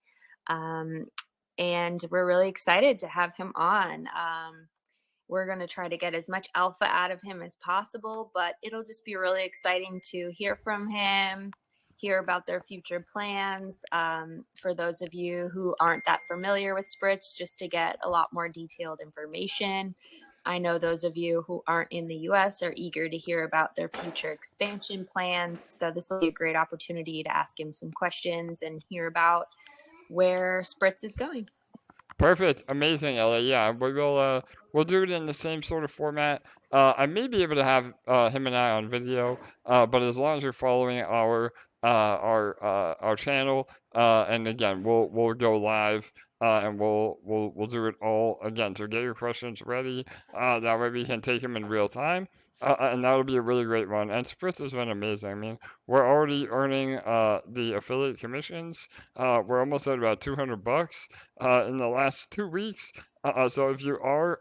And we're really excited to have him on. We're going to try to get as much alpha out of him as possible, but it'll just be really exciting to hear from him, hear about their future plans. For those of you who aren't that familiar with Spritz, just to get a lot more detailed information. I know those of you who aren't in the US are eager to hear about their future expansion plans. So this will be a great opportunity to ask him some questions and hear about where Spritz is going. Perfect, amazing, Ellie. Yeah, we'll do it in the same sort of format. I may be able to have him and I on video, but as long as you're following our channel, and again, we'll go live. And we'll do it all again. So get your questions ready. That way we can take them in real time. And that'll be a really great one. And Spritz has been amazing. I mean, we're already earning the affiliate commissions. We're almost at about $200 in the last 2 weeks. So if you are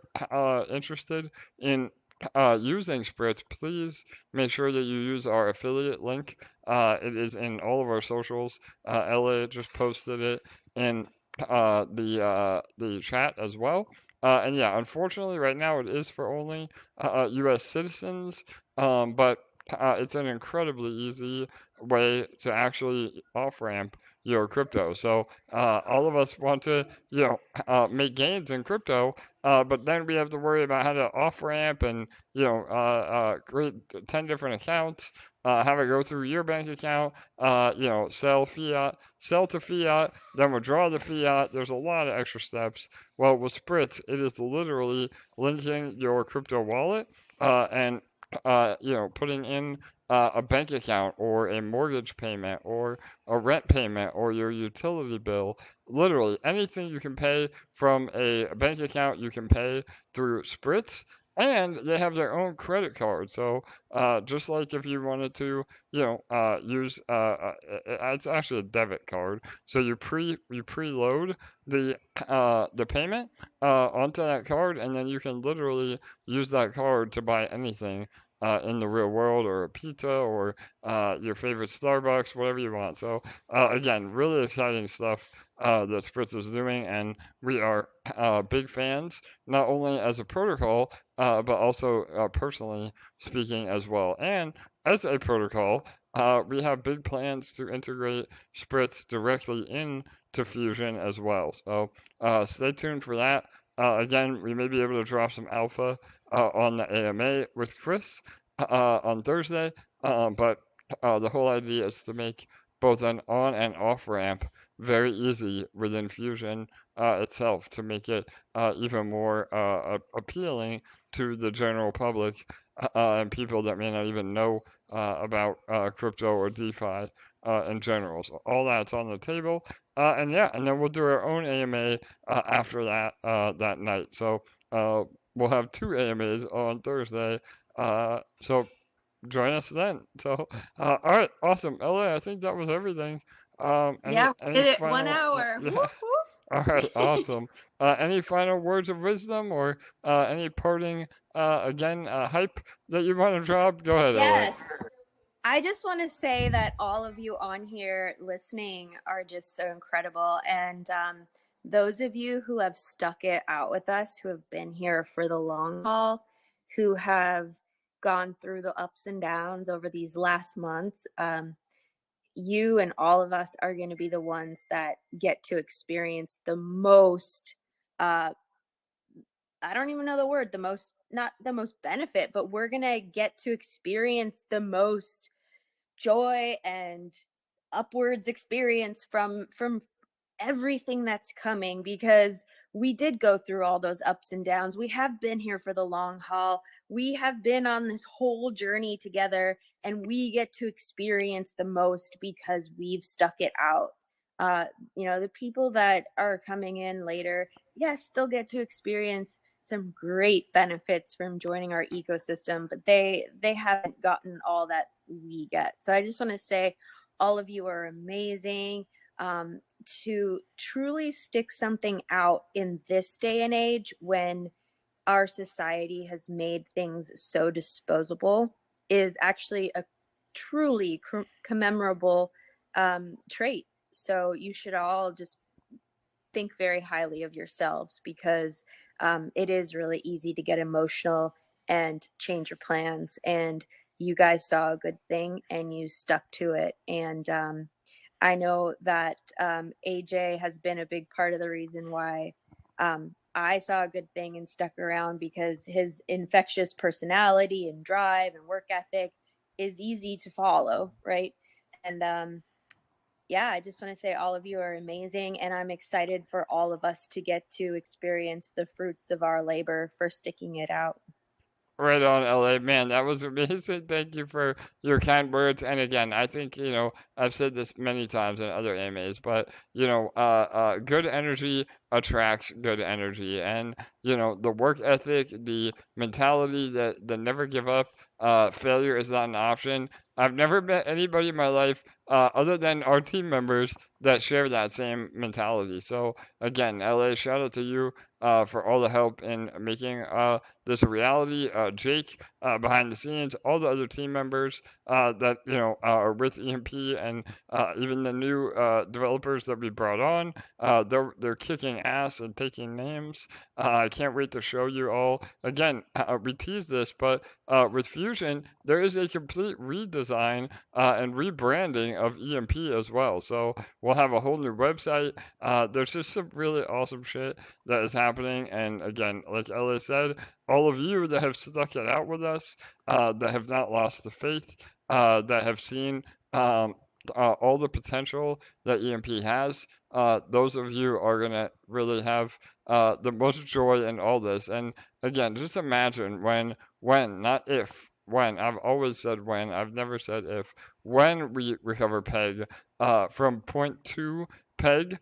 interested in using Spritz, please make sure that you use our affiliate link. It is in all of our socials. LA just posted it in the chat as well. And yeah, unfortunately, right now it is for only U.S. citizens, but it's an incredibly easy way to actually off ramp your crypto. So all of us want to, make gains in crypto, but then we have to worry about how to off ramp and create 10 different accounts, have it go through your bank account, sell fiat, sell to fiat, then withdraw the fiat. There's a lot of extra steps. Well, with Spritz, it is literally linking your crypto wallet and putting in a bank account or a mortgage payment or a rent payment or your utility bill. Literally anything you can pay from a bank account, you can pay through Spritz. And they have their own credit card. So just like if you wanted to, use it's actually a debit card. So you preload the payment onto that card, and then you can literally use that card to buy anything in the real world, or a pizza, or your favorite Starbucks, whatever you want. So again, really exciting stuff that Spritz is doing, and we are big fans, not only as a protocol, but also personally speaking as well. And as a protocol, we have big plans to integrate Spritz directly into Fusion as well. So stay tuned for that. Again, we may be able to drop some alpha on the AMA with Chris on Thursday, but the whole idea is to make both an on and off ramp very easy within Fusion itself, to make it even more appealing to the general public and people that may not even know about crypto or DeFi in general. So all that's on the table. And yeah, and then we'll do our own AMA after that night. So we'll have two AMAs on Thursday. So join us then. So all right, awesome, LA. I think that was everything. Yeah, Any did it 1 final? hour. Yeah. All right, awesome. Any final words of wisdom, or any parting hype that you want to drop? Go ahead, LA. Yes. I just want to say that all of you on here listening are just so incredible. And those of you who have stuck it out with us, who have been here for the long haul, who have gone through the ups and downs over these last months, you and all of us are going to be the ones that get to experience the most I don't even know the word, not the most benefit, but we're going to get to experience the most joy and upwards experience from everything that's coming, because we did go through all those ups and downs. We have been here for the long haul. We have been on this whole journey together, and we get to experience the most because we've stuck it out. The people that are coming in later, yes, they'll get to experience some great benefits from joining our ecosystem, but they haven't gotten all that we get. So I just want to say all of you are amazing. To truly stick something out in this day and age, when our society has made things so disposable, is actually a truly commemorable trait. So you should all just think very highly of yourselves, because it is really easy to get emotional and change your plans. And you guys saw a good thing and you stuck to it. And I know that AJ has been a big part of the reason why I saw a good thing and stuck around, because his infectious personality and drive and work ethic is easy to follow, right? And yeah, I just want to say all of you are amazing, and I'm excited for all of us to get to experience the fruits of our labor for sticking it out. Right on, LA. Man, that was amazing. Thank you for your kind words. And again, I think, I've said this many times in other AMAs, but, good energy attracts good energy. And, the work ethic, the mentality, the never give up, failure is not an option. I've never met anybody in my life other than our team members that share that same mentality. So again, LA, shout out to you for all the help in making this a reality. Jake behind the scenes, all the other team members that are with EMP, and even the new developers that we brought on. They're kicking ass and taking names. I can't wait to show you all. Again, we teased this, but with Fusion, there is a complete redesign and rebranding of EMP as well. So we'll have a whole new website. There's just some really awesome shit that is happening. And again, like Ella said, all of you that have stuck it out with us, that have not lost the faith, that have seen all the potential that EMP has, those of you are going to really have the most joy in all this. And again, just imagine when, not if, when. I've always said when, I've never said if. When we recover PEG from 0.2 PEG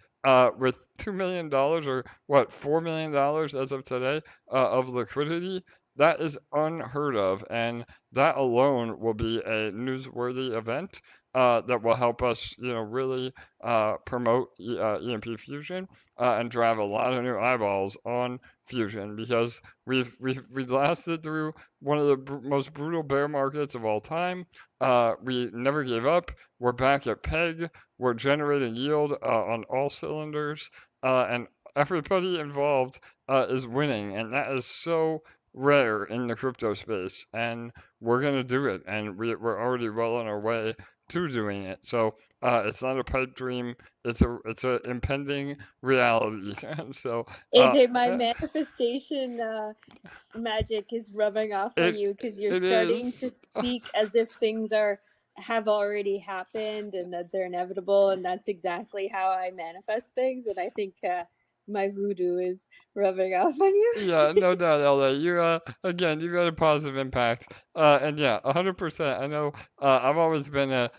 with $2 million or what, $4 million as of today of liquidity, that is unheard of. And that alone will be a newsworthy event that will help us, really promote EMP Fusion and drive a lot of new eyeballs on Fusion, because we've lasted through one of the most brutal bear markets of all time. We never gave up. We're back at PEG. We're generating yield on all cylinders, and everybody involved is winning, and that is so rare in the crypto space. And we're gonna do it, and we're already well on our way to doing it. So it's not a pipe dream. It's a impending reality. So AJ, my manifestation magic is rubbing off on you, because you're starting to speak as if things have already happened and that they're inevitable, and that's exactly how I manifest things. And I think my voodoo is rubbing off on you. Yeah, no doubt, LA. You again, you got a positive impact. And yeah, 100%. I know. I've always been a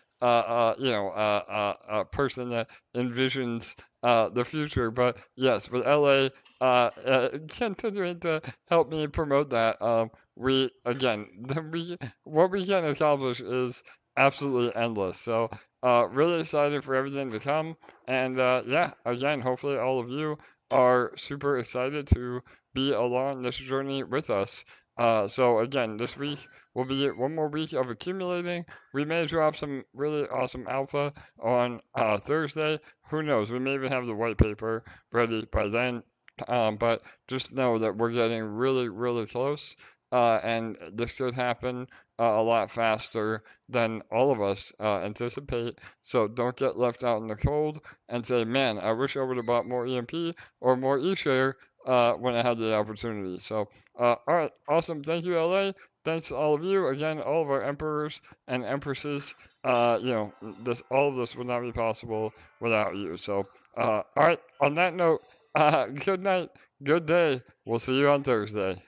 person that envisions the future, but yes, with LA continuing to help me promote that, we again, what we can accomplish is absolutely endless. So really excited for everything to come. And yeah, again, hopefully all of you are super excited to be along this journey with us. So again, this week will be one more week of accumulating. We may drop some really awesome alpha on Thursday. Who knows? We may even have the white paper ready by then. But just know that we're getting really, really close. And this could happen a lot faster than all of us anticipate. So don't get left out in the cold and say, man, I wish I would have bought more EMP or more Eshare when I had the opportunity. So, all right, awesome. Thank you, LA. Thanks to all of you. Again, all of our emperors and empresses. All of this would not be possible without you. So, all right. On that note, good night, good day. We'll see you on Thursday.